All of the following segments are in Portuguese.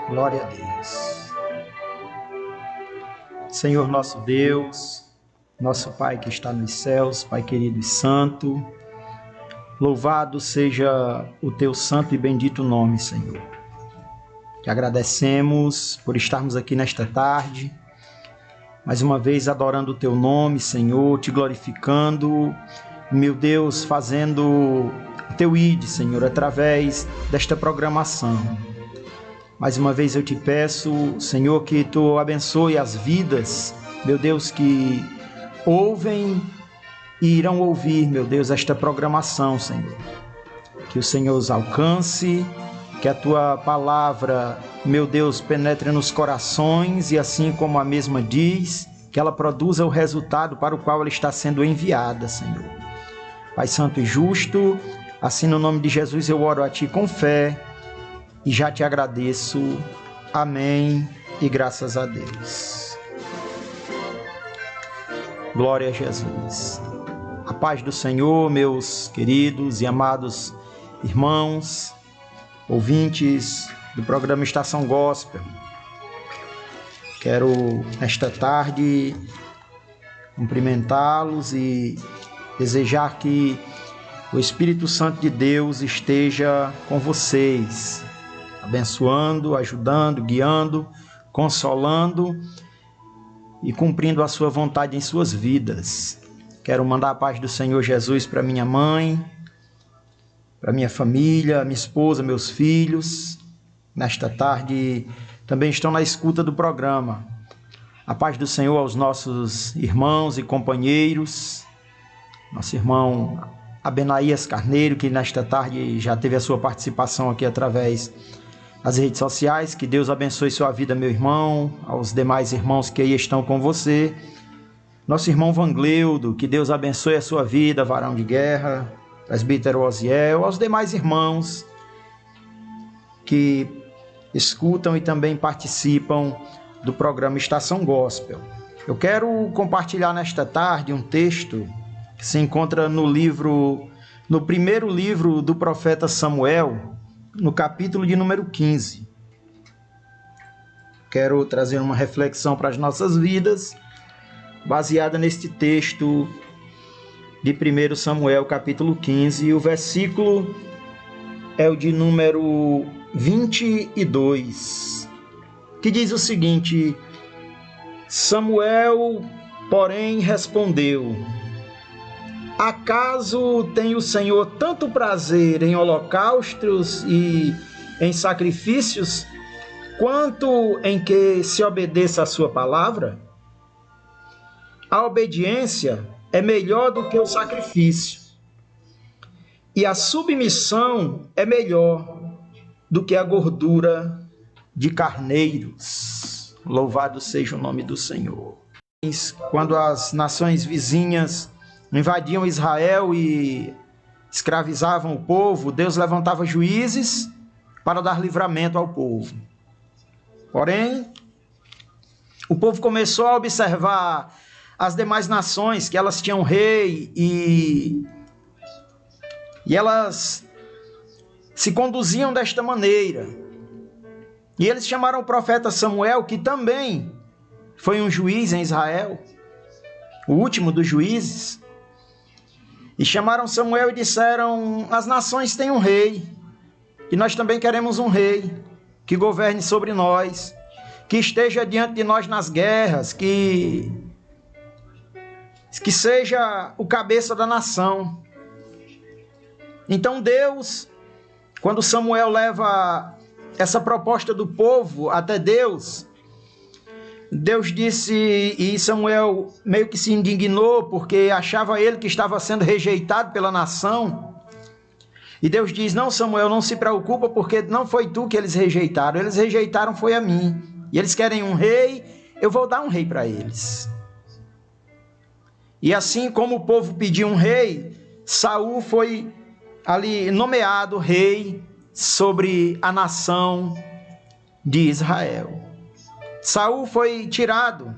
Glória a Deus. Senhor nosso Deus, nosso Pai que está nos céus, Pai querido e santo, louvado seja o teu santo e bendito nome, Senhor. Te agradecemos por estarmos aqui nesta tarde, mais uma vez adorando o teu nome, Senhor, te glorificando, meu Deus, fazendo o teu ID, Senhor, através desta programação. Mais uma vez eu te peço, Senhor, que tu abençoe as vidas, meu Deus, que ouvem e irão ouvir, meu Deus, esta programação, Senhor. Que o Senhor os alcance, que a tua palavra, meu Deus, penetre nos corações e assim como a mesma diz, que ela produza o resultado para o qual ela está sendo enviada, Senhor. Pai Santo e Justo, assim no nome de Jesus eu oro a ti com fé e já te agradeço. Amém e graças a Deus. Glória a Jesus. A paz do Senhor, meus queridos e amados irmãos, ouvintes do programa Estação Gospel. Quero, nesta tarde, cumprimentá-los e desejar que o Espírito Santo de Deus esteja com vocês, abençoando, ajudando, guiando, consolando e cumprindo a sua vontade em suas vidas. Quero mandar a paz do Senhor Jesus para minha mãe, para minha família, minha esposa, meus filhos. Nesta tarde também estão na escuta do programa. A paz do Senhor aos nossos irmãos e companheiros. Nosso irmão Abenaías Carneiro, que nesta tarde já teve a sua participação aqui através das redes sociais. Que Deus abençoe sua vida, meu irmão, aos demais irmãos que aí estão com você. Nosso irmão Vangleudo, que Deus abençoe a sua vida, varão de guerra, presbítero Osiel, aos demais irmãos que escutam e também participam do programa Estação Gospel. Eu quero compartilhar nesta tarde um texto que se encontra no primeiro livro do profeta Samuel, no capítulo de número 15. Quero trazer uma reflexão para as nossas vidas, baseada neste texto de 1 Samuel, capítulo 15, e o versículo é o de número 22, que diz o seguinte: Samuel, porém, respondeu: acaso tem o Senhor tanto prazer em holocaustos e em sacrifícios, quanto em que se obedeça a sua palavra? A obediência é melhor do que o sacrifício, e a submissão é melhor do que a gordura de carneiros. Louvado seja o nome do Senhor. Quando as nações vizinhas invadiam Israel e escravizavam o povo, Deus levantava juízes para dar livramento ao povo. Porém, o povo começou a observar as demais nações, que elas tinham rei e elas se conduziam desta maneira. E eles chamaram o profeta Samuel, que também foi um juiz em Israel, o último dos juízes. E chamaram Samuel e disseram: as nações têm um rei, e nós também queremos um rei que governe sobre nós, que esteja diante de nós nas guerras, que seja o cabeça da nação. Então Deus, quando Samuel leva essa proposta do povo até Deus, Deus disse, e Samuel meio que se indignou, porque achava ele que estava sendo rejeitado pela nação. E Deus diz: não, Samuel, não se preocupa, porque não foi tu que eles rejeitaram foi a mim. E eles querem um rei, eu vou dar um rei para eles. E assim como o povo pediu um rei, Saul foi ali nomeado rei sobre a nação de Israel. Saul foi tirado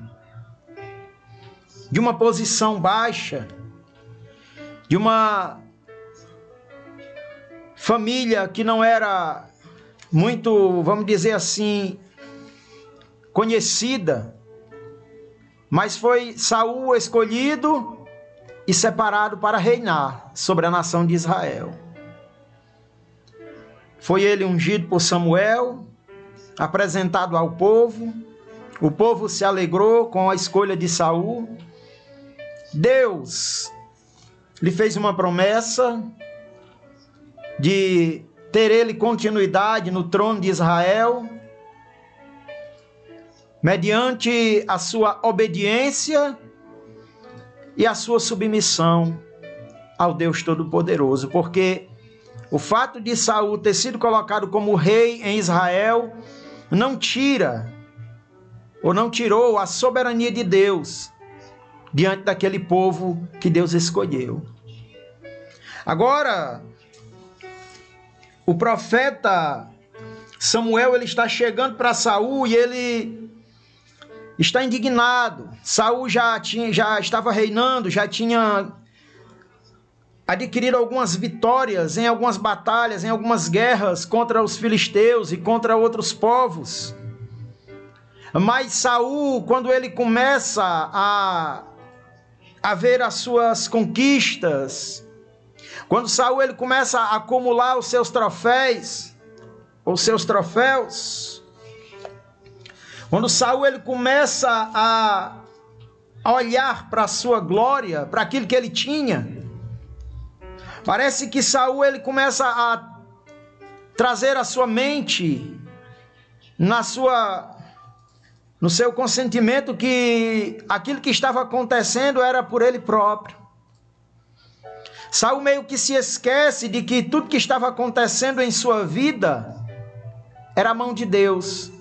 de uma posição baixa, de uma família que não era muito, vamos dizer assim, conhecida, mas foi Saul escolhido e separado para reinar sobre a nação de Israel. Foi ele ungido por Samuel, apresentado ao povo, o povo se alegrou com a escolha de Saul. Deus lhe fez uma promessa de ter ele continuidade no trono de Israel, mediante a sua obediência e a sua submissão ao Deus Todo-Poderoso, porque o fato de Saul ter sido colocado como rei em Israel não tira ou não tirou a soberania de Deus diante daquele povo que Deus escolheu. Agora, o profeta Samuel, ele está chegando para Saul e ele está indignado. Saul já estava reinando, já tinha adquirido algumas vitórias em algumas batalhas, em algumas guerras contra os filisteus e contra outros povos. Mas Saul, quando ele começa a ver as suas conquistas, quando Saul ele começa a acumular os seus troféus, quando Saul ele começa a olhar para a sua glória, para aquilo que ele tinha, parece que Saul ele começa a trazer a sua mente no seu consentimento que aquilo que estava acontecendo era por ele próprio. Saul meio que se esquece de que tudo que estava acontecendo em sua vida era a mão de Deus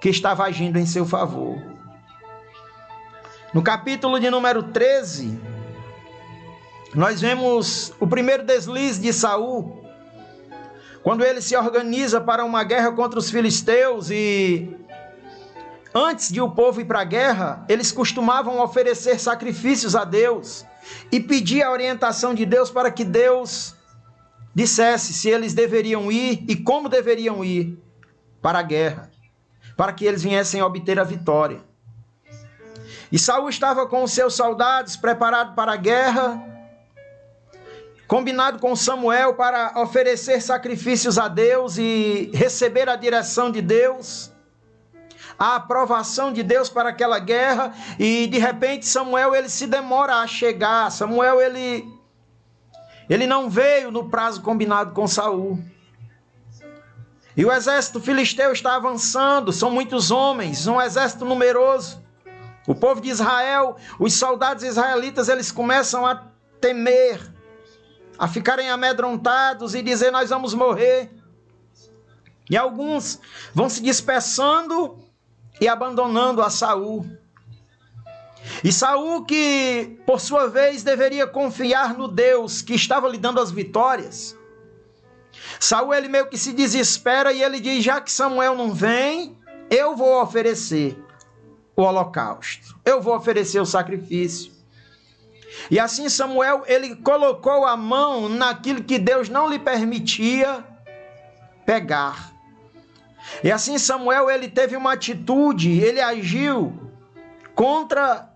que estava agindo em seu favor. No capítulo de número 13, nós vemos o primeiro deslize de Saul, quando ele se organiza para uma guerra contra os filisteus e antes de o povo ir para a guerra, eles costumavam oferecer sacrifícios a Deus e pedir a orientação de Deus para que Deus dissesse se eles deveriam ir e como deveriam ir para a guerra, para que eles viessem a obter a vitória. E Saul estava com os seus soldados preparados para a guerra, combinado com Samuel para oferecer sacrifícios a Deus e receber a direção de Deus, a aprovação de Deus para aquela guerra, e de repente Samuel ele se demora a chegar. Samuel ele não veio no prazo combinado com Saul. E o exército filisteu está avançando, são muitos homens, um exército numeroso. O povo de Israel, os soldados israelitas, eles começam a temer, a ficarem amedrontados e dizer: nós vamos morrer. E alguns vão se dispersando e abandonando a Saul. E Saul, que por sua vez deveria confiar no Deus que estava lhe dando as vitórias, Saul ele meio que se desespera e ele diz: já que Samuel não vem, eu vou oferecer o holocausto, eu vou oferecer o sacrifício. E assim Samuel ele colocou a mão naquilo que Deus não lhe permitia pegar. E assim Samuel ele teve uma atitude, ele agiu contra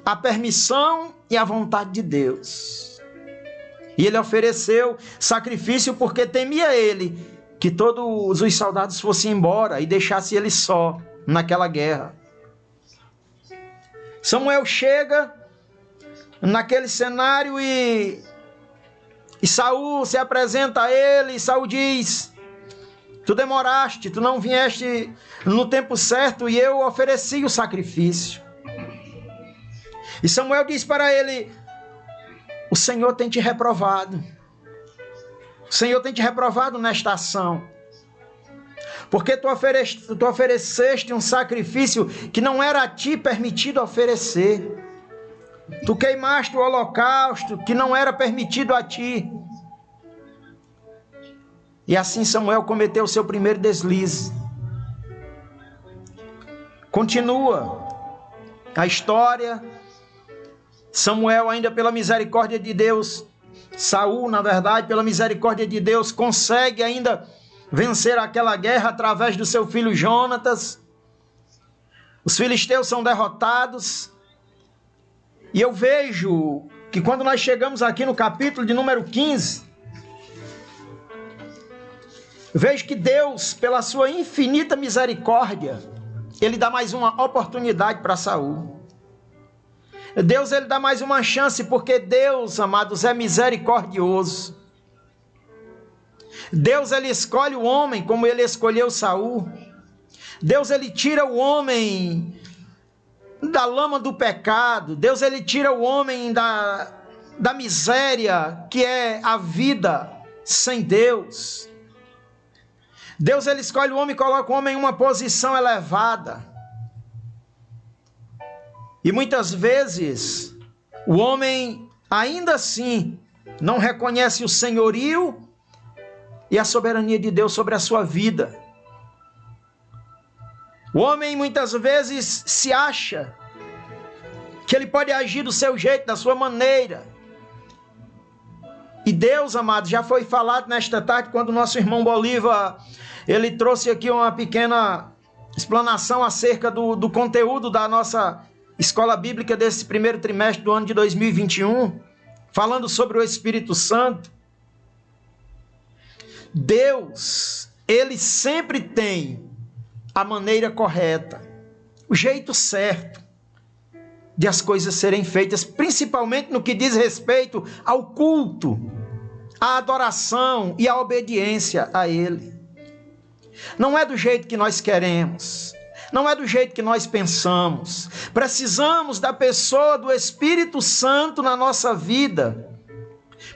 a permissão e a vontade de Deus. E ele ofereceu sacrifício porque temia ele que todos os soldados fossem embora e deixasse ele só naquela guerra. Samuel chega naquele cenário e Saul se apresenta a ele, e Saul diz: tu demoraste, tu não vieste no tempo certo e eu ofereci o sacrifício. E Samuel diz para ele: o Senhor tem te reprovado. O Senhor tem te reprovado nesta ação. Porque tu ofereceste um sacrifício que não era a ti permitido oferecer. Tu queimaste o holocausto que não era permitido a ti. E assim Samuel cometeu o seu primeiro deslize. Continua a história. Samuel, ainda pela misericórdia de Deus, Saul, na verdade, pela misericórdia de Deus, consegue ainda vencer aquela guerra através do seu filho Jonatas. Os filisteus são derrotados. E eu vejo que quando nós chegamos aqui no capítulo de número 15, vejo que Deus, pela sua infinita misericórdia, Ele dá mais uma oportunidade para Saul. Deus, Ele dá mais uma chance, porque Deus, amados, é misericordioso. Deus, Ele escolhe o homem como Ele escolheu Saul. Deus, Ele tira o homem da lama do pecado. Deus, Ele tira o homem da miséria que é a vida sem Deus. Deus, Ele escolhe o homem e coloca o homem em uma posição elevada. E muitas vezes o homem ainda assim não reconhece o senhorio e a soberania de Deus sobre a sua vida. O homem muitas vezes se acha que ele pode agir do seu jeito, da sua maneira. E Deus, amado, já foi falado nesta tarde, quando o nosso irmão Bolívar, ele trouxe aqui uma pequena explanação acerca do conteúdo da nossa escola bíblica desse primeiro trimestre do ano de 2021, falando sobre o Espírito Santo. Deus, Ele sempre tem a maneira correta, o jeito certo de as coisas serem feitas, principalmente no que diz respeito ao culto, à adoração e à obediência a Ele. Não é do jeito que nós queremos, não é do jeito que nós pensamos. Precisamos da pessoa do Espírito Santo na nossa vida,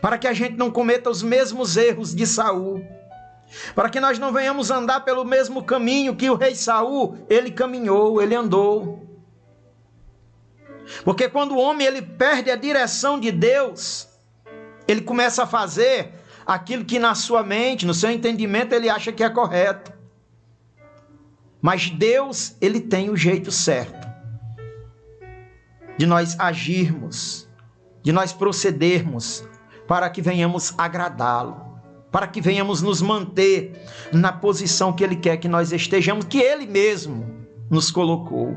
para que a gente não cometa os mesmos erros de Saul, para que nós não venhamos andar pelo mesmo caminho que o rei Saul, ele caminhou, ele andou. Porque quando o homem ele perde a direção de Deus, ele começa a fazer aquilo que na sua mente, no seu entendimento, ele acha que é correto. Mas Deus, Ele tem o jeito certo de nós agirmos, de nós procedermos, para que venhamos agradá-lo, para que venhamos nos manter na posição que Ele quer que nós estejamos, que Ele mesmo nos colocou.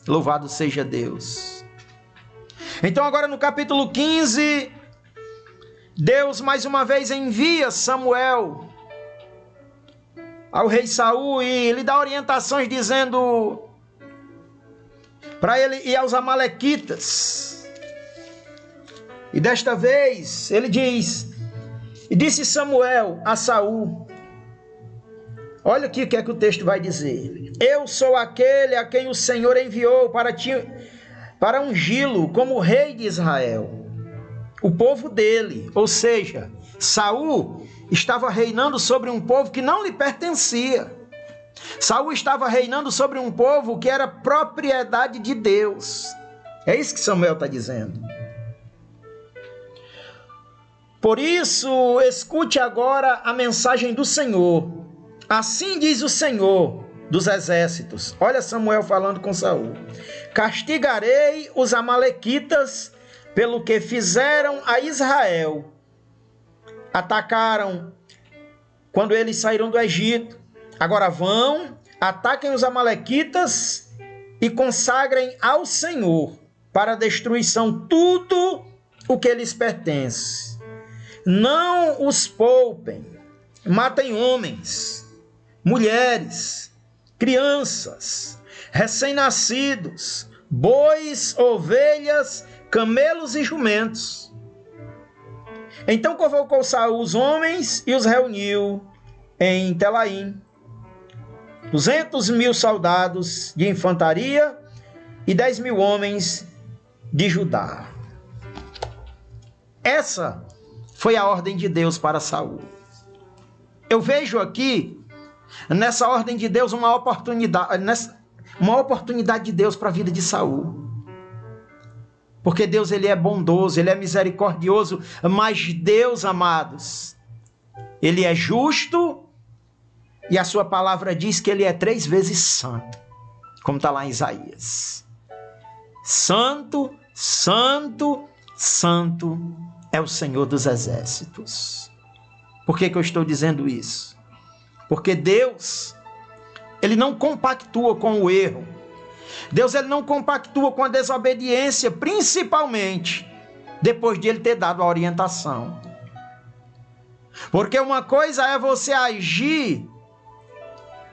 Louvado seja Deus. Então agora no capítulo 15, Deus mais uma vez envia Samuel ao rei Saul e lhe dá orientações dizendo para ele ir aos amalequitas. E desta vez ele diz: e disse Samuel a Saul, olha aqui o que é que o texto vai dizer: eu sou aquele a quem o Senhor enviou para ungí-lo como rei de Israel, o povo dele. Ou seja, Saul estava reinando sobre um povo que não lhe pertencia. Saul estava reinando sobre um povo que era propriedade de Deus. É isso que Samuel está dizendo. Por isso, escute agora a mensagem do Senhor. Assim diz o Senhor dos exércitos. Olha Samuel falando com Saul: castigarei os amalequitas pelo que fizeram a Israel. Atacaram quando eles saíram do Egito. Agora vão, ataquem os amalequitas e consagrem ao Senhor para destruição tudo o que lhes pertence. Não os poupem, matem homens, mulheres, crianças, recém-nascidos, bois, ovelhas, camelos e jumentos. Então convocou Saul os homens e os reuniu em Telaim, 200.000 soldados de infantaria e 10.000 homens de Judá. Essa foi a ordem de Deus para Saul. Eu vejo aqui, nessa ordem de Deus, uma oportunidade de Deus para a vida de Saul. Porque Deus, Ele é bondoso, Ele é misericordioso, mas Deus, amados, Ele é justo e a sua palavra diz que Ele é 3 vezes santo, como está lá em Isaías. Santo, santo, santo é o Senhor dos exércitos. Por que eu estou dizendo isso? Porque Deus, Ele não compactua com o erro. Deus, Ele não compactua com a desobediência, principalmente depois de Ele ter dado a orientação. Porque uma coisa é você agir,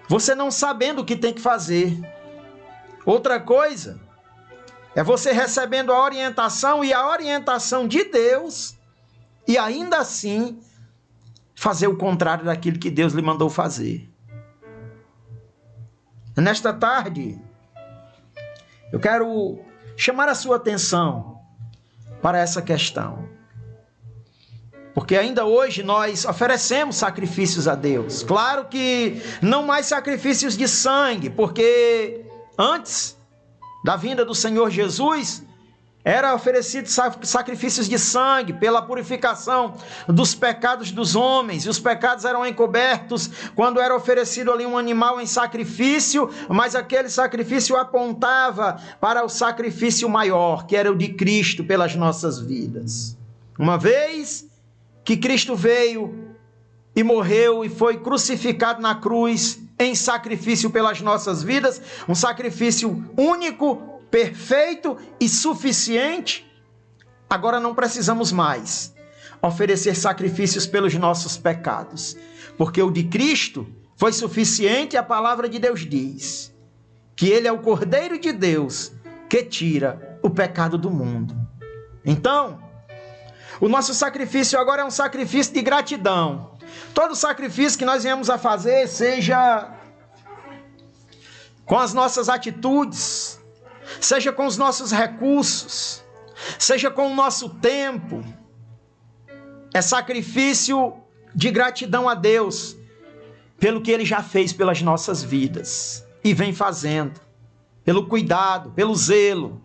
você não sabendo o que tem que fazer. Outra coisa é você recebendo a orientação e a orientação de Deus e ainda assim fazer o contrário daquilo que Deus lhe mandou fazer. Nesta tarde, eu quero chamar a sua atenção para essa questão. Porque ainda hoje nós oferecemos sacrifícios a Deus. Claro que não mais sacrifícios de sangue, porque antes da vinda do Senhor Jesus, era oferecido sacrifícios de sangue pela purificação dos pecados dos homens. E os pecados eram encobertos quando era oferecido ali um animal em sacrifício, mas aquele sacrifício apontava para o sacrifício maior, que era o de Cristo pelas nossas vidas. Uma vez que Cristo veio e morreu e foi crucificado na cruz em sacrifício pelas nossas vidas, um sacrifício único, perfeito e suficiente, agora não precisamos mais oferecer sacrifícios pelos nossos pecados, porque o de Cristo foi suficiente. A palavra de Deus diz que Ele é o Cordeiro de Deus que tira o pecado do mundo. Então, o nosso sacrifício agora é um sacrifício de gratidão. Todo sacrifício que nós viemos a fazer, seja com as nossas atitudes, seja com os nossos recursos, seja com o nosso tempo, é sacrifício de gratidão a Deus pelo que Ele já fez pelas nossas vidas e vem fazendo, pelo cuidado, pelo zelo,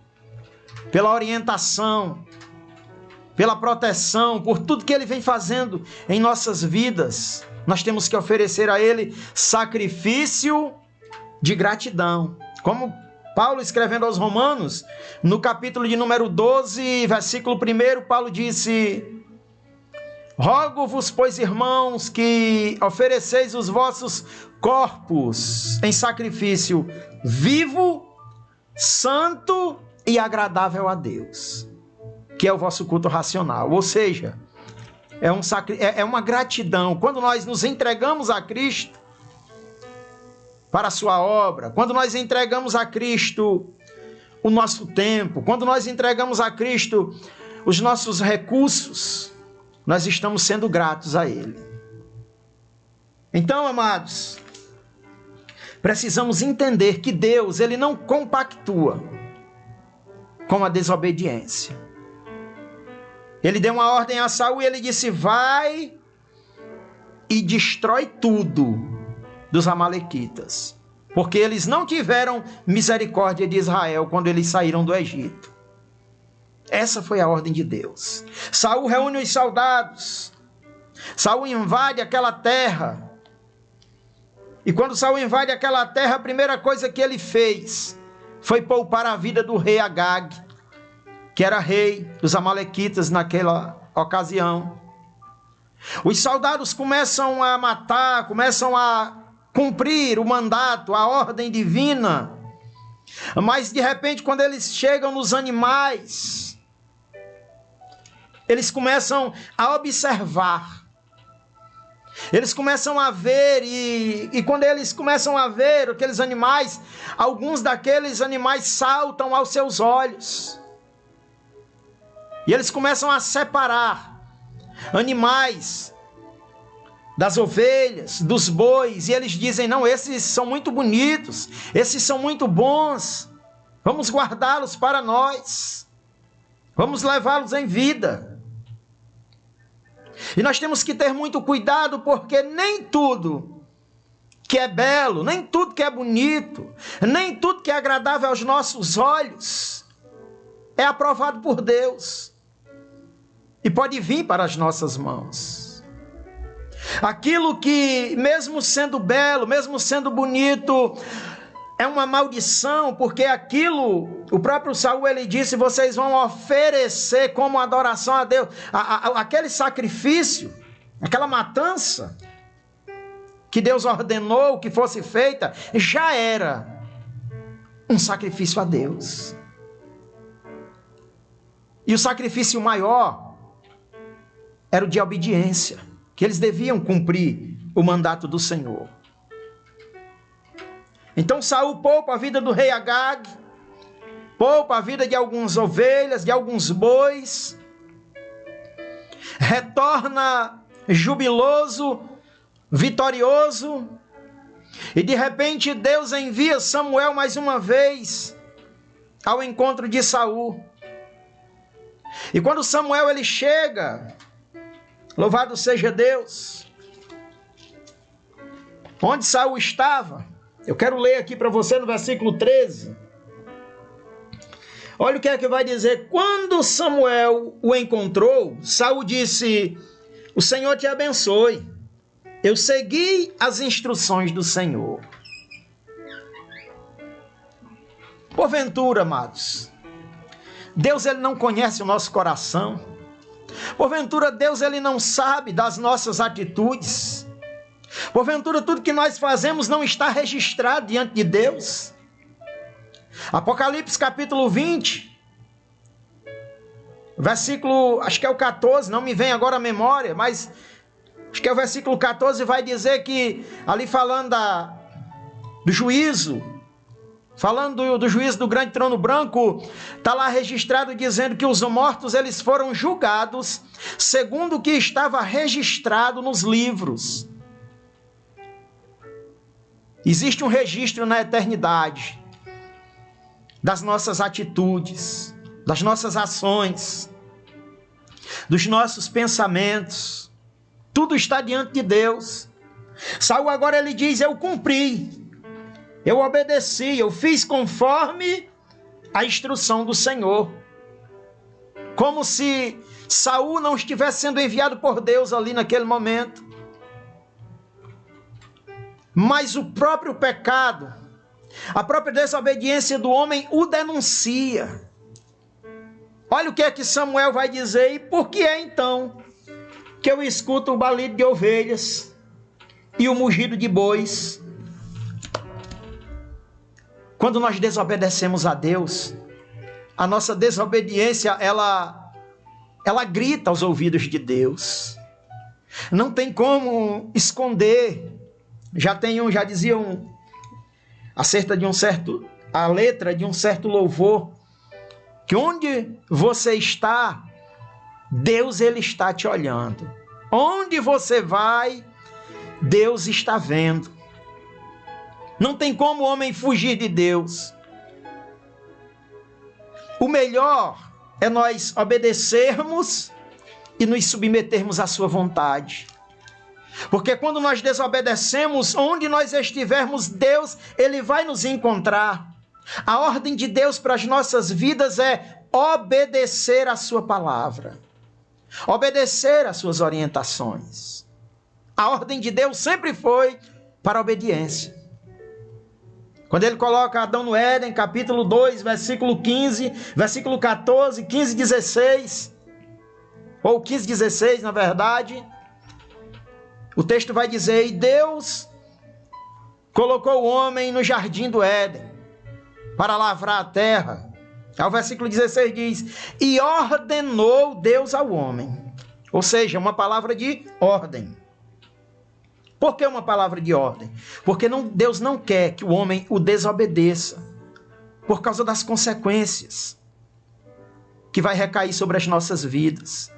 pela orientação, pela proteção, por tudo que Ele vem fazendo em nossas vidas. Nós temos que oferecer a Ele sacrifício de gratidão. Como Paulo, escrevendo aos Romanos, no capítulo de número 12, versículo 1, Paulo disse: rogo-vos, pois, irmãos, que ofereceis os vossos corpos em sacrifício vivo, santo e agradável a Deus, que é o vosso culto racional. Ou seja, é uma gratidão. Quando nós nos entregamos a Cristo para a sua obra, quando nós entregamos a Cristo o nosso tempo, quando nós entregamos a Cristo os nossos recursos, nós estamos sendo gratos a Ele. Então, amados, precisamos entender que Deus, Ele não compactua com a desobediência. Ele deu uma ordem a Saul e ele disse: vai e destrói tudo dos amalequitas, porque eles não tiveram misericórdia de Israel quando eles saíram do Egito. Essa foi a ordem de Deus. Saul reúne os soldados, Saul invade aquela terra, e quando Saul invade aquela terra, a primeira coisa que ele fez foi poupar a vida do rei Agag, que era rei dos amalequitas naquela ocasião. Os soldados começam a matar, começam a cumprir o mandato, a ordem divina, mas de repente, quando eles chegam nos animais, eles começam a observar, eles começam a ver, e quando eles começam a ver aqueles animais, alguns daqueles animais saltam aos seus olhos, e eles começam a separar animais das ovelhas, dos bois, e eles dizem: não, esses são muito bonitos, esses são muito bons, vamos guardá-los para nós, vamos levá-los em vida. E nós temos que ter muito cuidado, porque nem tudo que é belo, nem tudo que é bonito, nem tudo que é agradável aos nossos olhos é aprovado por Deus e pode vir para as nossas mãos. Aquilo que, mesmo sendo belo, mesmo sendo bonito, é uma maldição, porque aquilo, o próprio Saul, ele disse: vocês vão oferecer como adoração a Deus, aquele sacrifício, aquela matança, que Deus ordenou que fosse feita, já era um sacrifício a Deus. E o sacrifício maior era o de obediência, que eles deviam cumprir o mandato do Senhor. Então Saul poupa a vida do rei Agag, poupa a vida de algumas ovelhas, de alguns bois, retorna jubiloso, vitorioso, e de repente Deus envia Samuel mais uma vez ao encontro de Saul. E quando Samuel ele chega, louvado seja Deus, onde Saul estava, eu quero ler aqui para você no versículo 13. Olha o que é que vai dizer. Quando Samuel o encontrou, Saul disse: o Senhor te abençoe. Eu segui as instruções do Senhor. Porventura, amados, Deus ele não conhece o nosso coração. Porventura, Deus ele não sabe das nossas atitudes. Porventura, tudo que nós fazemos não está registrado diante de Deus. Apocalipse capítulo 20, versículo, acho que é o 14, não me vem agora a memória, mas acho que é o versículo 14, vai dizer que, ali falando do juízo, falando do juízo do grande trono branco, está lá registrado dizendo que os mortos eles foram julgados segundo o que estava registrado nos livros. Existe um registro na eternidade das nossas atitudes, das nossas ações, dos nossos pensamentos. Tudo está diante de Deus. Saul agora ele diz: eu cumpri, eu obedeci, eu fiz conforme a instrução do Senhor. Como se Saul não estivesse sendo enviado por Deus ali naquele momento. Mas o próprio pecado, a própria desobediência do homem o denuncia. Olha o que é que Samuel vai dizer. E por que é então que eu escuto o balido de ovelhas e o mugido de bois? Quando nós desobedecemos a Deus, a nossa desobediência, ela grita aos ouvidos de Deus. Não tem como esconder. Já diziam acerca de a letra de um certo louvor, que onde você está, Deus ele está te olhando. Onde você vai, Deus está vendo. Não tem como o homem fugir de Deus. O melhor é nós obedecermos e nos submetermos à sua vontade. Porque quando nós desobedecemos, onde nós estivermos, Deus, ele vai nos encontrar. A ordem de Deus para as nossas vidas é obedecer a sua palavra. Obedecer às suas orientações. A ordem de Deus sempre foi para a obediência. Quando ele coloca Adão no Éden, capítulo 2, versículo 15, versículo 14, 15, 16, ou 15, 16, na verdade, o texto vai dizer: e Deus colocou o homem no jardim do Éden para lavrar a terra. Aí o versículo 16 diz: e ordenou Deus ao homem. Ou seja, uma palavra de ordem. Por que uma palavra de ordem? Porque Deus não quer que o homem o desobedeça por causa das consequências que vai recair sobre as nossas vidas.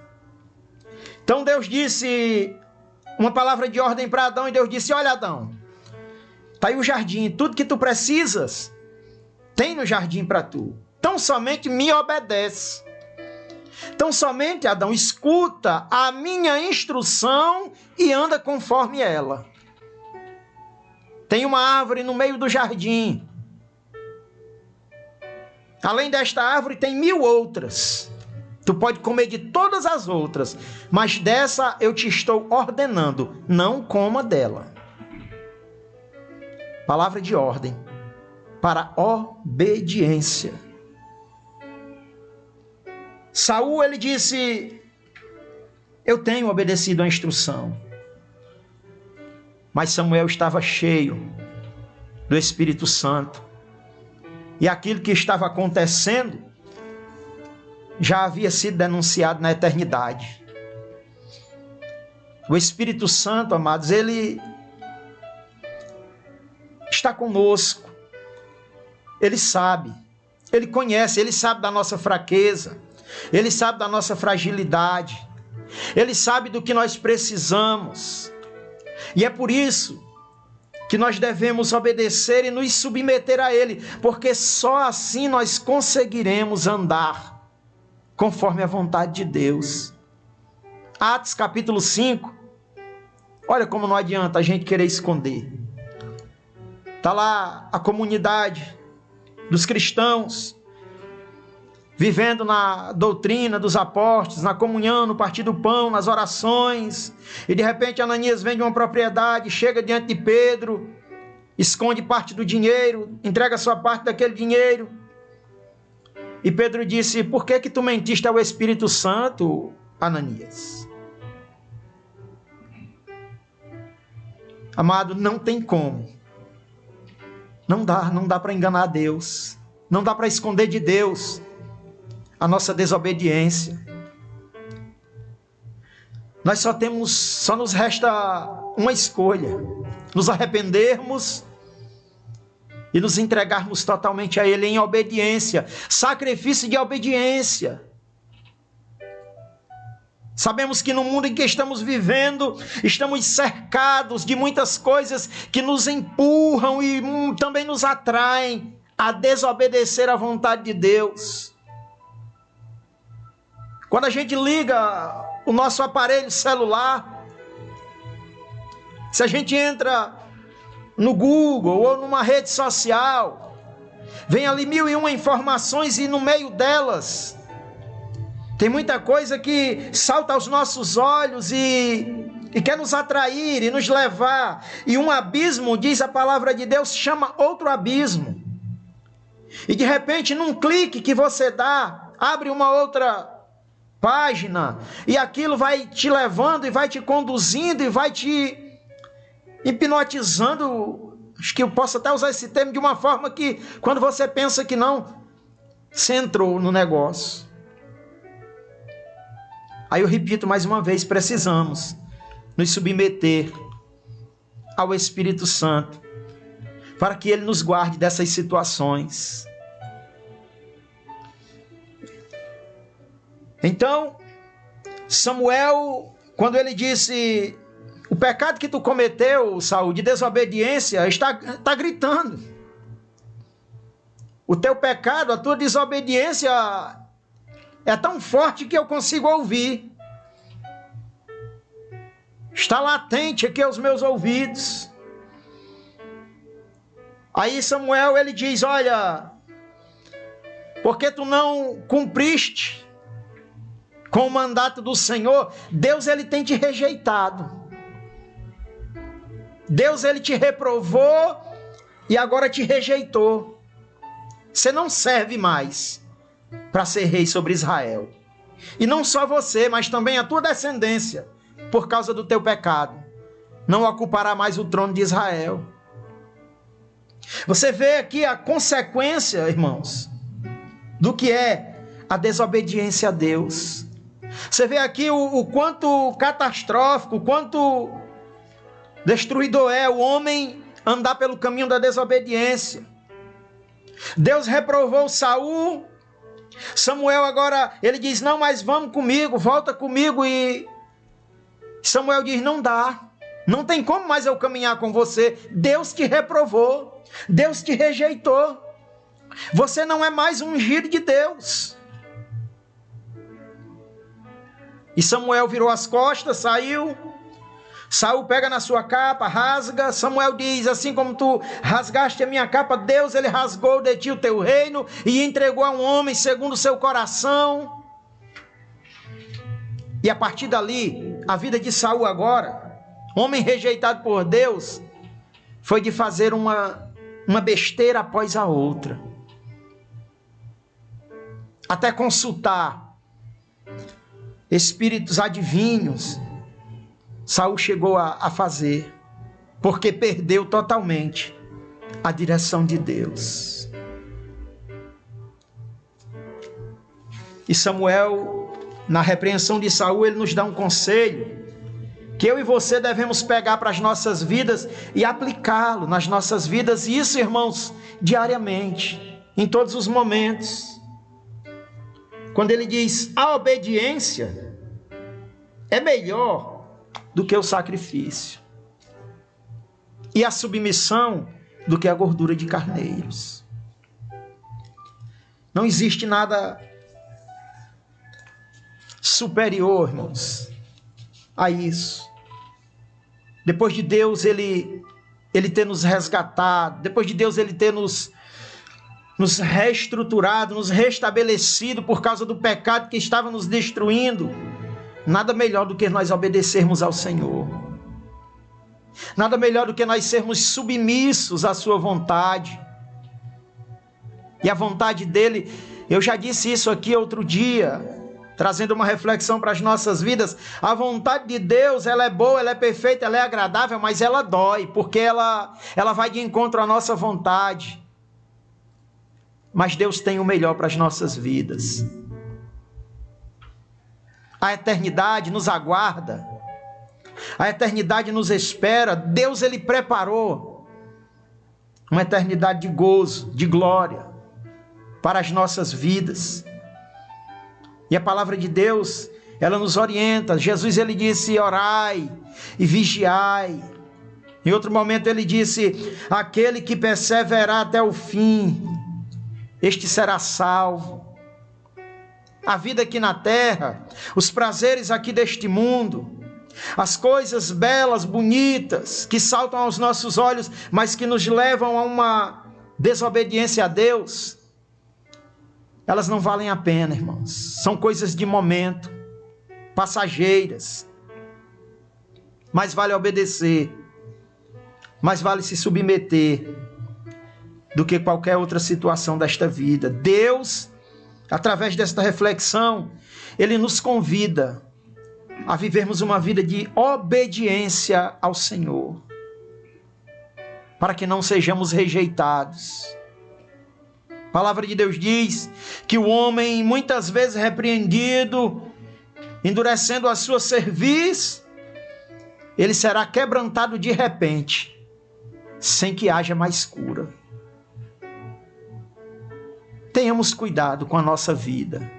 Então Deus disse uma palavra de ordem para Adão, e Deus disse: olha, Adão, está aí o jardim, tudo que tu precisas tem no jardim para tu. Então somente me obedece. Então somente, Adão, escuta a minha instrução e anda conforme ela. Tem uma árvore no meio do jardim. Além desta árvore tem 1000 outras. Tu pode comer de todas as outras, mas dessa eu te estou ordenando, não coma dela. Palavra de ordem para obediência. Saul, ele disse: eu tenho obedecido a instrução. Mas Samuel estava cheio do Espírito Santo. E aquilo que estava acontecendo já havia sido denunciado na eternidade. O Espírito Santo, amados, ele está conosco. Ele sabe, ele conhece, ele sabe da nossa fraqueza, ele sabe da nossa fragilidade, ele sabe do que nós precisamos. E é por isso que nós devemos obedecer e nos submeter a ele, porque só assim nós conseguiremos andar conforme a vontade de Deus. Atos capítulo 5, olha como não adianta a gente querer esconder. Está lá a comunidade dos cristãos, vivendo na doutrina dos apóstolos, na comunhão, no partir do pão, nas orações, e de repente Ananias vende uma propriedade, chega diante de Pedro, esconde parte do dinheiro, entrega sua parte daquele dinheiro, e Pedro disse: por que tu mentiste ao Espírito Santo, Ananias? Amado, não tem como. Não dá para enganar Deus. Não dá para esconder de Deus a nossa desobediência. Nós só nos resta uma escolha: nos arrependermos e nos entregarmos totalmente a Ele em obediência, sacrifício de obediência. Sabemos que no mundo em que estamos vivendo, estamos cercados de muitas coisas que nos empurram e também nos atraem a desobedecer à vontade de Deus. Quando a gente liga o nosso aparelho celular, se a gente entra no Google ou numa rede social, vem ali 1001 informações e no meio delas tem muita coisa que salta aos nossos olhos e quer nos atrair e nos levar. E um abismo, diz a palavra de Deus, chama outro abismo. E de repente, num clique que você dá, abre uma outra página e aquilo vai te levando e vai te conduzindo e vai te hipnotizando. Acho que eu posso até usar esse termo de uma forma que, quando você pensa que não, você entrou no negócio. Aí eu repito mais uma vez, precisamos nos submeter ao Espírito Santo para que Ele nos guarde dessas situações. Então, Samuel, quando ele disse: o pecado que tu cometeu, Saul, de desobediência, está gritando. O teu pecado, a tua desobediência é tão forte que eu consigo ouvir. Está latente aqui aos meus ouvidos. Aí Samuel, ele diz: olha, porque tu não cumpriste com o mandato do Senhor, Deus, ele tem te rejeitado. Deus, ele te reprovou e agora te rejeitou. Você não serve mais para ser rei sobre Israel. E não só você, mas também a tua descendência, por causa do teu pecado, não ocupará mais o trono de Israel. Você vê aqui a consequência, irmãos, do que é a desobediência a Deus. Você vê aqui o quanto catastrófico, o quanto destruidor é o homem andar pelo caminho da desobediência. Deus reprovou Saul. Samuel agora, ele diz: não, mas vamos comigo, volta comigo. E Samuel diz: não dá, não tem como mais eu caminhar com você. Deus te reprovou, Deus te rejeitou. Você não é mais um ungido de Deus. E Samuel virou as costas, saiu. Saul pega na sua capa, rasga. Samuel diz: assim como tu rasgaste a minha capa, Deus, ele rasgou de ti o teu reino e entregou a um homem segundo o seu coração. E a partir dali, a vida de Saul agora, homem rejeitado por Deus, foi de fazer uma besteira após a outra. Até consultar espíritos adivinhos, Saul chegou a fazer. porque perdeu totalmente a direção de Deus. E Samuel, na repreensão de Saul, ele nos dá um conselho que eu e você devemos pegar para as nossas vidas e aplicá-lo nas nossas vidas. E isso, irmãos, diariamente, em todos os momentos. Quando ele diz, a obediência é melhor do que o sacrifício, e a submissão do que a gordura de carneiros. Não existe nada superior, irmãos, a isso. Depois de Deus ele ter nos resgatado, depois de Deus ele ter nos reestruturado, nos restabelecido por causa do pecado que estava nos destruindo, nada melhor do que nós obedecermos ao Senhor. Nada melhor do que nós sermos submissos à sua vontade. E a vontade dele, eu já disse isso aqui outro dia, trazendo uma reflexão para as nossas vidas. A vontade de Deus, ela é boa, ela é perfeita, ela é agradável, mas ela dói, porque ela vai de encontro à nossa vontade. Mas Deus tem o melhor para as nossas vidas. A eternidade nos aguarda. A eternidade nos espera. Deus, ele preparou uma eternidade de gozo, de glória para as nossas vidas. E a palavra de Deus, ela nos orienta. Jesus, ele disse, orai e vigiai. Em outro momento ele disse, aquele que perseverar até o fim, este será salvo. A vida aqui na terra, os prazeres aqui deste mundo, as coisas belas, bonitas, que saltam aos nossos olhos, mas que nos levam a uma desobediência a Deus, elas não valem a pena, irmãos. São coisas de momento, passageiras. Mais vale obedecer, mais vale se submeter do que qualquer outra situação desta vida. Deus, através desta reflexão, ele nos convida a vivermos uma vida de obediência ao Senhor, para que não sejamos rejeitados. A palavra de Deus diz que o homem, muitas vezes repreendido, endurecendo a sua cerviz, ele será quebrantado de repente, sem que haja mais cura. Tenhamos cuidado com a nossa vida,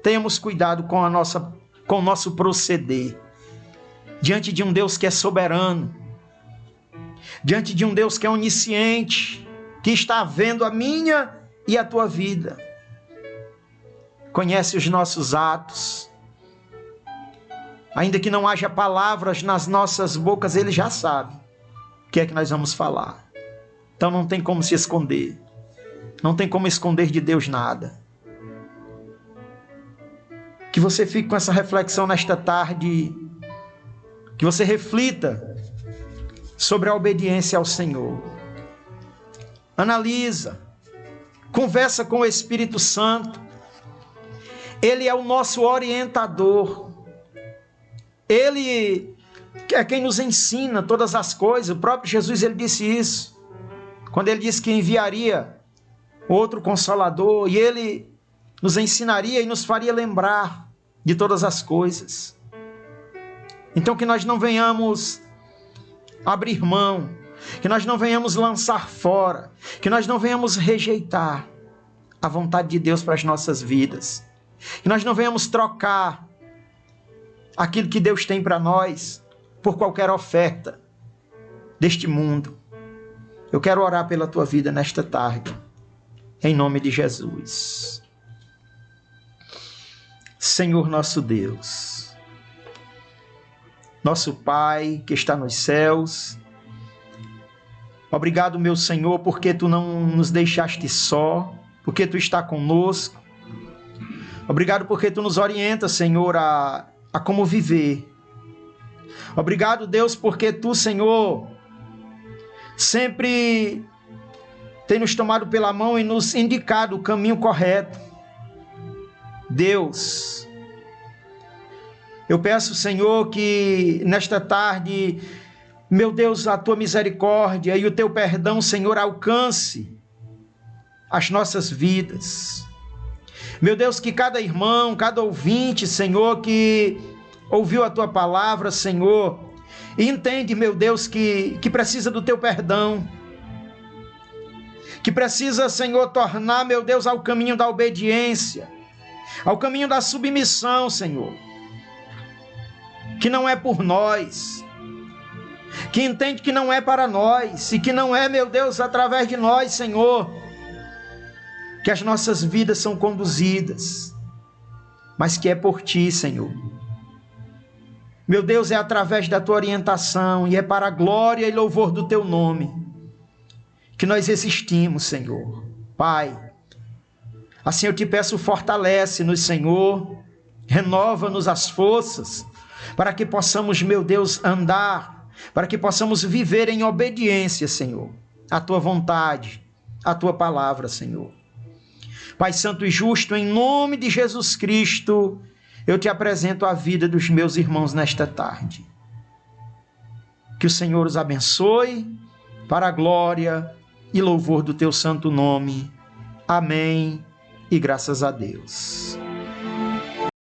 tenhamos cuidado com o nosso proceder, diante de um Deus que é soberano, diante de um Deus que é onisciente, que está vendo a minha e a tua vida, conhece os nossos atos, ainda que não haja palavras nas nossas bocas, ele já sabe o que é que nós vamos falar. Então não tem como se esconder, não tem como esconder de Deus nada. Que você fique com essa reflexão nesta tarde, que você reflita sobre a obediência ao Senhor. Analisa, conversa com o Espírito Santo. Ele é o nosso orientador. Ele é quem nos ensina todas as coisas. O próprio Jesus, ele disse isso, quando ele disse que enviaria outro Consolador, e ele nos ensinaria e nos faria lembrar de todas as coisas. Então que nós não venhamos abrir mão, que nós não venhamos lançar fora, que nós não venhamos rejeitar a vontade de Deus para as nossas vidas, que nós não venhamos trocar aquilo que Deus tem para nós por qualquer oferta deste mundo. Eu quero orar pela tua vida nesta tarde, em nome de Jesus. Senhor nosso Deus, nosso Pai que está nos céus, obrigado, meu Senhor, porque Tu não nos deixaste só, porque Tu está conosco. Obrigado porque Tu nos orienta, Senhor, a como viver. Obrigado, Deus, porque Tu, Senhor, sempre tem nos tomado pela mão e nos indicado o caminho correto. Deus, eu peço, Senhor, que nesta tarde Meu Deus, a tua misericórdia e o teu perdão, Senhor, alcance as nossas vidas. Meu Deus, que cada irmão, cada ouvinte, Senhor, que ouviu a tua palavra, Senhor, e entende, meu Deus, que precisa do teu perdão, que precisa, Senhor, tornar, meu Deus, ao caminho da obediência, ao caminho da submissão, Senhor, que não é por nós, que entende que não é para nós, e que não é, meu Deus, através de nós, Senhor, que as nossas vidas são conduzidas, mas que é por Ti, Senhor. Meu Deus, é através da Tua orientação, e é para a glória e louvor do Teu nome, que nós existimos, Senhor. Pai, assim eu Te peço, fortalece-nos, Senhor, renova-nos as forças, para que possamos, meu Deus, andar, para que possamos viver em obediência, Senhor, à Tua vontade, à Tua palavra, Senhor. Pai santo e justo, em nome de Jesus Cristo, eu Te apresento a vida dos meus irmãos nesta tarde. Que o Senhor os abençoe, para a glória e louvor do Teu santo nome. Amém e graças a Deus.